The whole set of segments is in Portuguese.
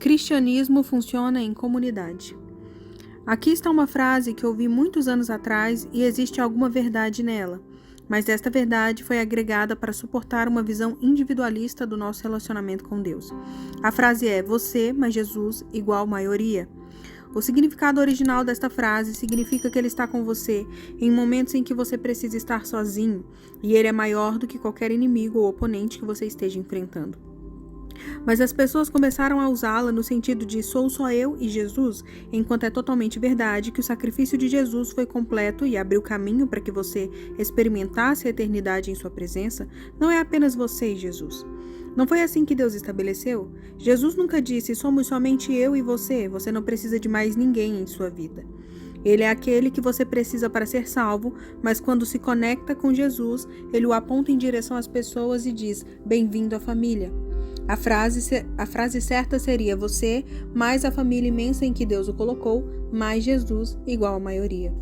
Cristianismo funciona em comunidade. Aqui está uma frase que ouvi muitos anos atrás e existe alguma verdade nela, mas esta verdade foi agregada para suportar uma visão individualista do nosso relacionamento com Deus. A frase é: você mais Jesus igual maioria. O significado original desta frase significa que Ele está com você em momentos em que você precisa estar sozinho, e Ele é maior do que qualquer inimigo ou oponente que você esteja enfrentando. Mas as pessoas começaram a usá-la no sentido de sou só eu e Jesus, enquanto é totalmente verdade que o sacrifício de Jesus foi completo e abriu caminho para que você experimentasse a eternidade em sua presença. Não é apenas você e Jesus. Não foi assim que Deus estabeleceu? Jesus nunca disse, somos somente eu e você não precisa de mais ninguém em sua vida. Ele é aquele que você precisa para ser salvo, mas quando se conecta com Jesus, Ele o aponta em direção às pessoas e diz, bem-vindo à família. A frase certa seria você, mais a família imensa em que Deus o colocou, mais Jesus, igual a maioria.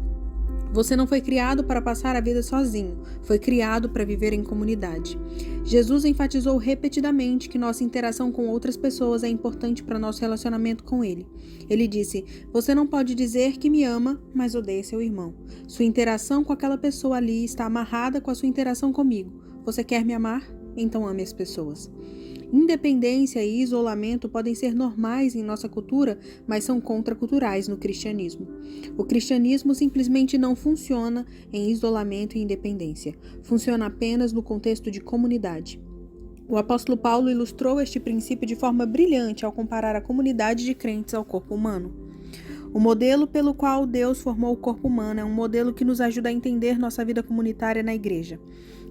Você não foi criado para passar a vida sozinho, foi criado para viver em comunidade. Jesus enfatizou repetidamente que nossa interação com outras pessoas é importante para nosso relacionamento com Ele. Ele disse, você não pode dizer que me ama, mas odeia seu irmão. Sua interação com aquela pessoa ali está amarrada com a sua interação comigo. Você quer me amar? Então ame as pessoas. Independência e isolamento podem ser normais em nossa cultura, mas são contraculturais no cristianismo. O cristianismo simplesmente não funciona em isolamento e independência. Funciona apenas no contexto de comunidade. O apóstolo Paulo ilustrou este princípio de forma brilhante ao comparar a comunidade de crentes ao corpo humano. O modelo pelo qual Deus formou o corpo humano é um modelo que nos ajuda a entender nossa vida comunitária na igreja.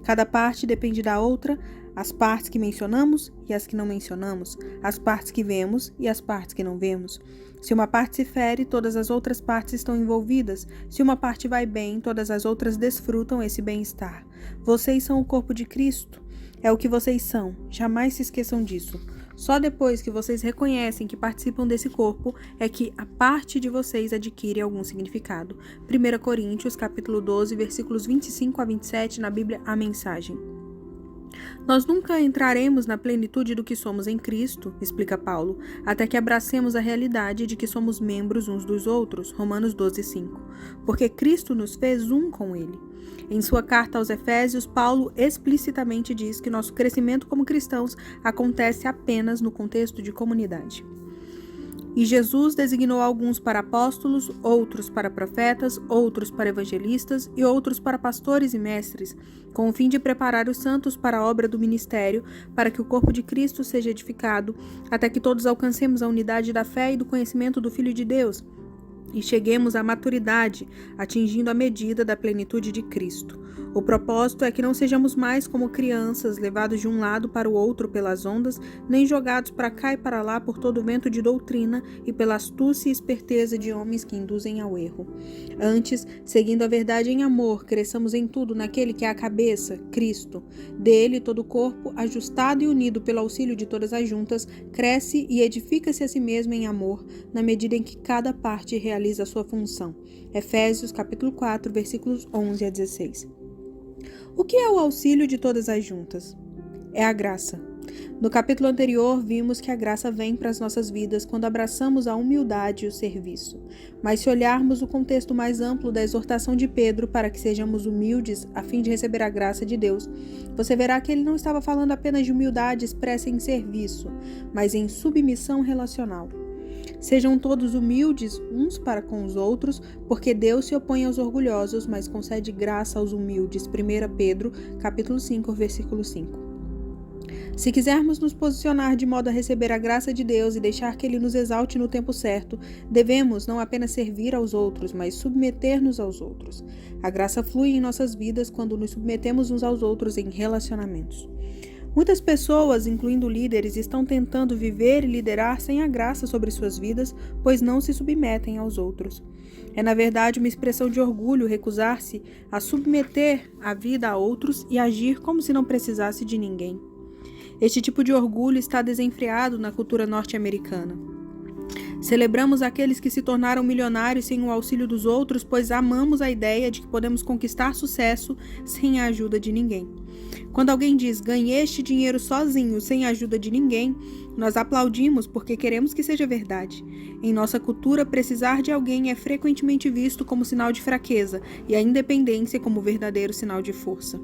Cada parte depende da outra, as partes que mencionamos e as que não mencionamos, as partes que vemos e as partes que não vemos. Se uma parte se fere, todas as outras partes estão envolvidas. Se uma parte vai bem, todas as outras desfrutam esse bem-estar. Vocês são o corpo de Cristo. É o que vocês são. Jamais se esqueçam disso. Só depois que vocês reconhecem que participam desse corpo é que a parte de vocês adquire algum significado. 1 Coríntios, capítulo 12, versículos 25 a 27, na Bíblia, a mensagem. Nós nunca entraremos na plenitude do que somos em Cristo, explica Paulo, até que abracemos a realidade de que somos membros uns dos outros, Romanos 12, 5, porque Cristo nos fez um com Ele. Em sua carta aos Efésios, Paulo explicitamente diz que nosso crescimento como cristãos acontece apenas no contexto de comunidade. E Jesus designou alguns para apóstolos, outros para profetas, outros para evangelistas e outros para pastores e mestres, com o fim de preparar os santos para a obra do ministério, para que o corpo de Cristo seja edificado, até que todos alcancemos a unidade da fé e do conhecimento do Filho de Deus, e cheguemos à maturidade, atingindo a medida da plenitude de Cristo. O propósito é que não sejamos mais como crianças, levados de um lado para o outro pelas ondas, nem jogados para cá e para lá por todo vento de doutrina e pela astúcia e esperteza de homens que induzem ao erro. Antes, seguindo a verdade em amor, cresçamos em tudo naquele que é a cabeça, Cristo. Dele, todo o corpo, ajustado e unido pelo auxílio de todas as juntas, cresce e edifica-se a si mesmo em amor, na medida em que cada parte realiza a sua função. Efésios, capítulo 4, versículos 11 a 16. O que é o auxílio de todas as juntas? É a graça. No capítulo anterior, vimos que a graça vem para as nossas vidas quando abraçamos a humildade e o serviço. Mas se olharmos o contexto mais amplo da exortação de Pedro para que sejamos humildes a fim de receber a graça de Deus, você verá que ele não estava falando apenas de humildade expressa em serviço, mas em submissão relacional. Sejam todos humildes uns para com os outros, porque Deus se opõe aos orgulhosos, mas concede graça aos humildes. 1 Pedro, capítulo 5, versículo 5. Se quisermos nos posicionar de modo a receber a graça de Deus e deixar que Ele nos exalte no tempo certo, devemos não apenas servir aos outros, mas submeter-nos aos outros. A graça flui em nossas vidas quando nos submetemos uns aos outros em relacionamentos. Muitas pessoas, incluindo líderes, estão tentando viver e liderar sem a graça sobre suas vidas, pois não se submetem aos outros. É, na verdade, uma expressão de orgulho recusar-se a submeter a vida a outros e agir como se não precisasse de ninguém. Este tipo de orgulho está desenfreado na cultura norte-americana. Celebramos aqueles que se tornaram milionários sem o auxílio dos outros, pois amamos a ideia de que podemos conquistar sucesso sem a ajuda de ninguém. Quando alguém diz ganhei este dinheiro sozinho, sem a ajuda de ninguém, nós aplaudimos porque queremos que seja verdade. Em nossa cultura, precisar de alguém é frequentemente visto como sinal de fraqueza e a independência como verdadeiro sinal de força.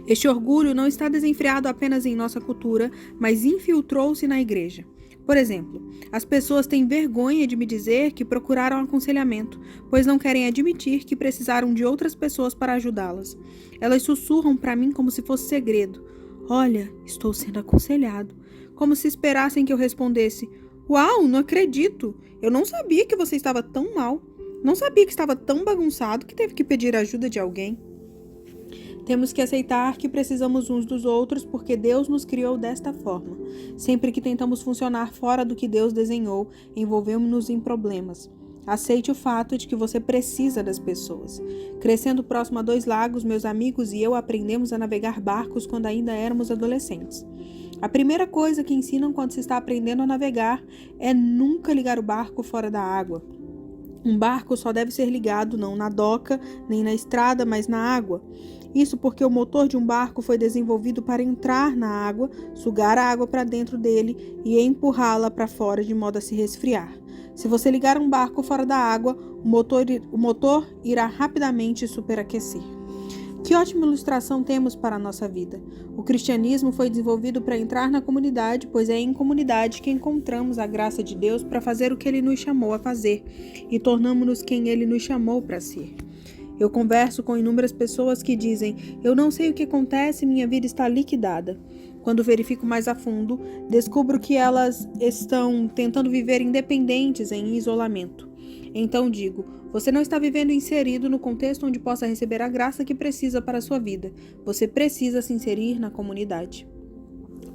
Este orgulho não está desenfreado apenas em nossa cultura, mas infiltrou-se na igreja. Por exemplo, as pessoas têm vergonha de me dizer que procuraram aconselhamento, pois não querem admitir que precisaram de outras pessoas para ajudá-las. Elas sussurram para mim como se fosse segredo. Olha, estou sendo aconselhado. Como se esperassem que eu respondesse: Uau, não acredito! Eu não sabia que você estava tão mal. Não sabia que estava tão bagunçado que teve que pedir ajuda de alguém. Temos que aceitar que precisamos uns dos outros porque Deus nos criou desta forma. Sempre que tentamos funcionar fora do que Deus desenhou, envolvemos-nos em problemas. Aceite o fato de que você precisa das pessoas. Crescendo próximo a 2 lagos, meus amigos e eu aprendemos a navegar barcos quando ainda éramos adolescentes. A primeira coisa que ensinam quando se está aprendendo a navegar é nunca ligar o barco fora da água. Um barco só deve ser ligado não na doca, nem na estrada, mas na água. Isso porque o motor de um barco foi desenvolvido para entrar na água, sugar a água para dentro dele e empurrá-la para fora de modo a se resfriar. Se você ligar um barco fora da água, o motor irá rapidamente superaquecer. Que ótima ilustração temos para a nossa vida. O cristianismo foi desenvolvido para entrar na comunidade, pois é em comunidade que encontramos a graça de Deus para fazer o que Ele nos chamou a fazer e tornamos-nos quem Ele nos chamou para ser. Eu converso com inúmeras pessoas que dizem: eu não sei o que acontece, minha vida está liquidada. Quando verifico mais a fundo, descubro que elas estão tentando viver independentes em isolamento. Então digo: você não está vivendo inserido no contexto onde possa receber a graça que precisa para a sua vida. Você precisa se inserir na comunidade.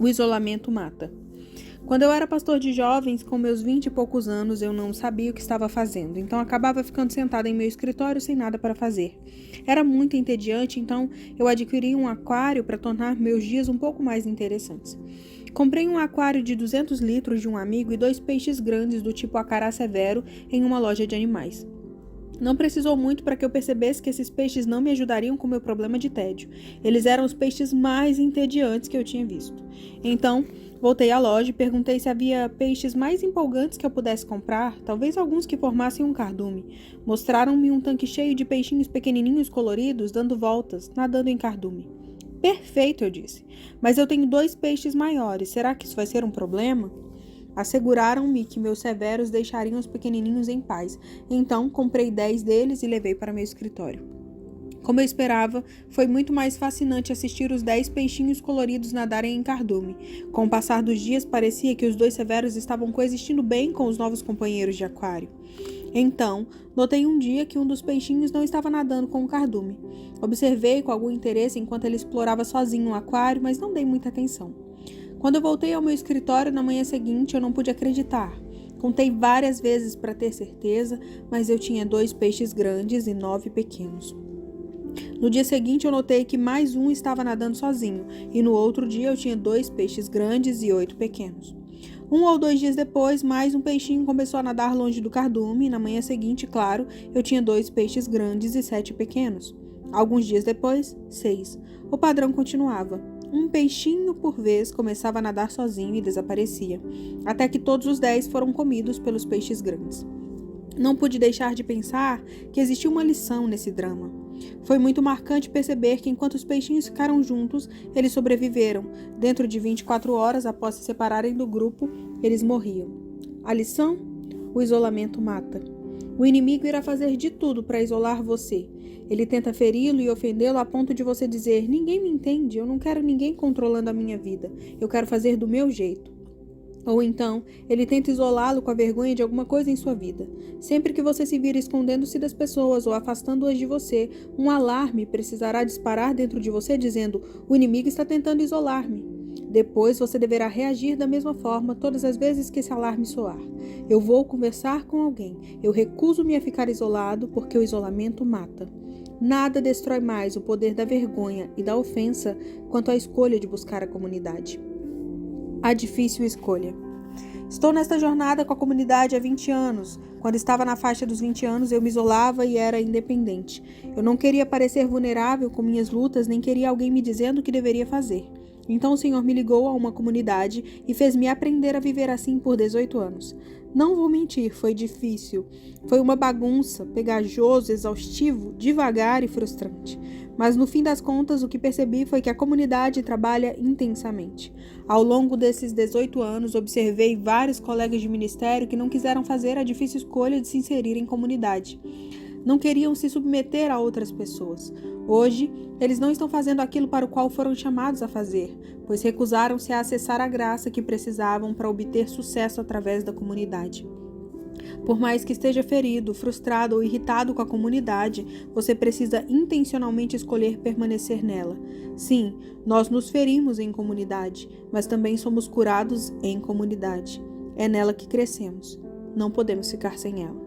O isolamento mata. Quando eu era pastor de jovens, com meus 20 e poucos anos, eu não sabia o que estava fazendo, então acabava ficando sentada em meu escritório sem nada para fazer. Era muito entediante, então eu adquiri um aquário para tornar meus dias um pouco mais interessantes. Comprei um aquário de 200 litros de um amigo e 2 peixes grandes do tipo acará severo em uma loja de animais. Não precisou muito para que eu percebesse que esses peixes não me ajudariam com meu problema de tédio. Eles eram os peixes mais entediantes que eu tinha visto. Então, voltei à loja e perguntei se havia peixes mais empolgantes que eu pudesse comprar, talvez alguns que formassem um cardume. Mostraram-me um tanque cheio de peixinhos pequenininhos coloridos, dando voltas, nadando em cardume. Perfeito, eu disse. Mas eu tenho 2 peixes maiores, será que isso vai ser um problema? Asseguraram-me que meus severos deixariam os pequenininhos em paz. Então, comprei 10 deles e levei para meu escritório. Como eu esperava, foi muito mais fascinante assistir os 10 peixinhos coloridos nadarem em cardume. Com o passar dos dias, parecia que os 2 severos estavam coexistindo bem com os novos companheiros de aquário. Então, notei um dia que um dos peixinhos não estava nadando com o cardume. Observei com algum interesse enquanto ele explorava sozinho o aquário, mas não dei muita atenção. Quando eu voltei ao meu escritório na manhã seguinte, eu não pude acreditar. Contei várias vezes para ter certeza, mas eu tinha 2 peixes grandes e 9 pequenos. No dia seguinte, eu notei que mais um estava nadando sozinho, e no outro dia eu tinha 2 peixes grandes e 8 pequenos. 1 ou 2 dias depois, mais um peixinho começou a nadar longe do cardume, e na manhã seguinte, claro, eu tinha 2 peixes grandes e 7 pequenos. Alguns dias depois, 6. O padrão continuava. Um peixinho por vez começava a nadar sozinho e desaparecia, até que todos os 10 foram comidos pelos peixes grandes. Não pude deixar de pensar que existia uma lição nesse drama. Foi muito marcante perceber que enquanto os peixinhos ficaram juntos, eles sobreviveram. Dentro de 24 horas após se separarem do grupo, eles morriam. A lição? O isolamento mata. O inimigo irá fazer de tudo para isolar você. Ele tenta feri-lo e ofendê-lo a ponto de você dizer: ninguém me entende, eu não quero ninguém controlando a minha vida, eu quero fazer do meu jeito. Ou então, ele tenta isolá-lo com a vergonha de alguma coisa em sua vida. Sempre que você se vir escondendo-se das pessoas ou afastando-as de você, um alarme precisará disparar dentro de você dizendo: o inimigo está tentando isolar-me. Depois você deverá reagir da mesma forma todas as vezes que esse alarme soar. Eu vou conversar com alguém. Eu recuso-me a ficar isolado porque o isolamento mata. Nada destrói mais o poder da vergonha e da ofensa quanto a escolha de buscar a comunidade. A difícil escolha. Estou nesta jornada com a comunidade há 20 anos. Quando estava na faixa dos 20 anos, eu me isolava e era independente. Eu não queria parecer vulnerável com minhas lutas, nem queria alguém me dizendo o que deveria fazer. Então o Senhor me ligou a uma comunidade e fez-me aprender a viver assim por 18 anos. Não vou mentir, foi difícil. Foi uma bagunça, pegajoso, exaustivo, devagar e frustrante. Mas no fim das contas, o que percebi foi que a comunidade trabalha intensamente. Ao longo desses 18 anos, observei vários colegas de ministério que não quiseram fazer a difícil escolha de se inserir em comunidade. Não queriam se submeter a outras pessoas. Hoje, eles não estão fazendo aquilo para o qual foram chamados a fazer, pois recusaram-se a acessar a graça que precisavam para obter sucesso através da comunidade. Por mais que esteja ferido, frustrado ou irritado com a comunidade, você precisa intencionalmente escolher permanecer nela. Sim, nós nos ferimos em comunidade, mas também somos curados em comunidade. É nela que crescemos. Não podemos ficar sem ela.